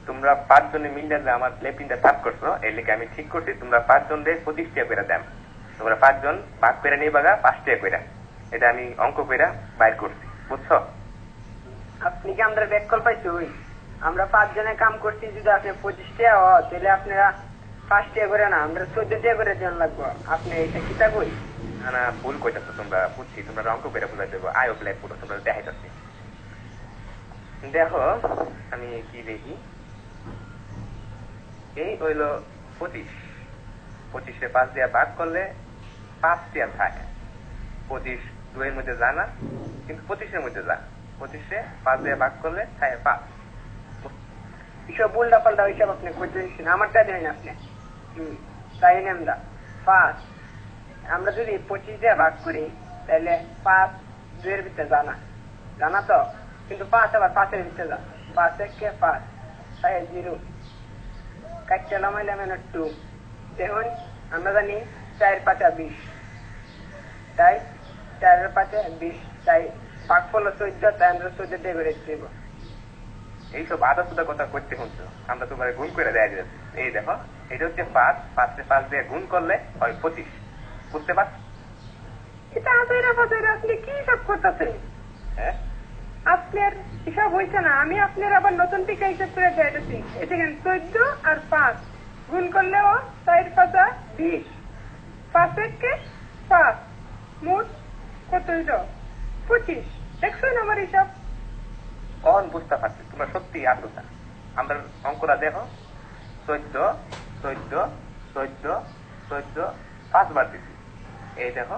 তোমরা 5 জনে মিলে যে আমার লেপিনটা সাফ করছো এর লিগে আমি ঠিক করছি তোমরা 5 জন 25 টাকা করে দেন। তোমরা 5 জন ভাগ করে নিয়ে বাগা 5 টাকা করে। এটা আমি অঙ্ক করে বাইর করছি, বুঝছো? আপনি কি আমরা ব্যাককল পাইছো? আমরা 5 জনে কাম করছি, যদি আপনি 25 টাকা হয় তাহলে আপনারা 5 টাকা করে না, আমরা 14 টাকা করে দেন লাগবো। আপনি এটা কিতা কই? না না, ভুল কইতাছো তোমরা, বুঝছি তোমরা অঙ্ক করে বুঝাই দেবো। আই অফ লাইফ পুরো তোমরা দেখাইতাছি। দেখো আমি কি দেখি, এই হইল 25, 25-এ 5 দিয়ে ভাগ করলে 5 টাকা থাকে। 25 2 এর মধ্যে যা না, কিন্তু 25-এর মধ্যে যা। 25-এ 5 দিয়ে ভাগ করলে থাকে 5। এসব উল্টা পাল্টা হিসাব আপনি করতে দিচ্ছেন, আমারটা দেন আপনি। তাই নেন দা 5, আমরা যদি 25 দিয়ে ভাগ করি তাহলে 5 2 এর ভিতরে জানা জানা তো, কিন্তু 5 আবার 5 এর ভিতরে যা। 5 1 5 তাই 0 কাটতে নামাইলাম 2। দেখুন আমরা জানি 4 5 20, তাই 4 5 20, তাই ভাগফল 14, তাই আমরা 14 দিয়ে করে দেব। এইসব আদা সুদা কথা করতে শুনছো, আমরা তোমার গুণ করে দেয়া যাচ্ছে। এই দেখো এটা হচ্ছে 5, 5 দিয়ে গুণ করলে হয় 25, বুঝতে পারছো? এটা আদাইরা বাজাইরা আপনি কি সব করতেছেন? হ্যাঁ, আপনার হিসাব হয়েছে না, আমি আপনার আবার নতুন টিকা হিসাব করে দেখাচ্ছি। এখানে 14 আর 5 গুণ করলেও 4 5 20, 5 1 5, মোট কত হইল? 25। দেখছেন আমার হিসাব? কখন বুঝতে পারছি তোমরা সত্যি আদুতা। আমরা অঙ্কটা দেখো, 14 14 14 14 5 বার দিচ্ছি। এই দেখো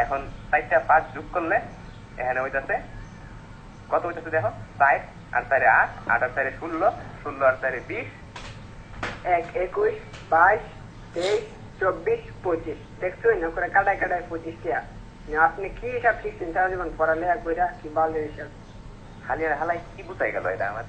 এখন 4টা 5 যোগ করলে এখানে হইতাছে কত হইতাছে দেখো, 4 আর 4 8, 8 আর 4 16, 16 আর 4 20, 1 21 22 23 24 25। দেখছেন না করে কাটায় কাটায় 25 টাকা। আপনি কি হিসাব শিখছেন সারা জীবন পড়ালেখা কইরা? কি বালের হিসাব! খালি আর হালাই কি বুঝাই গেল এটা আমার।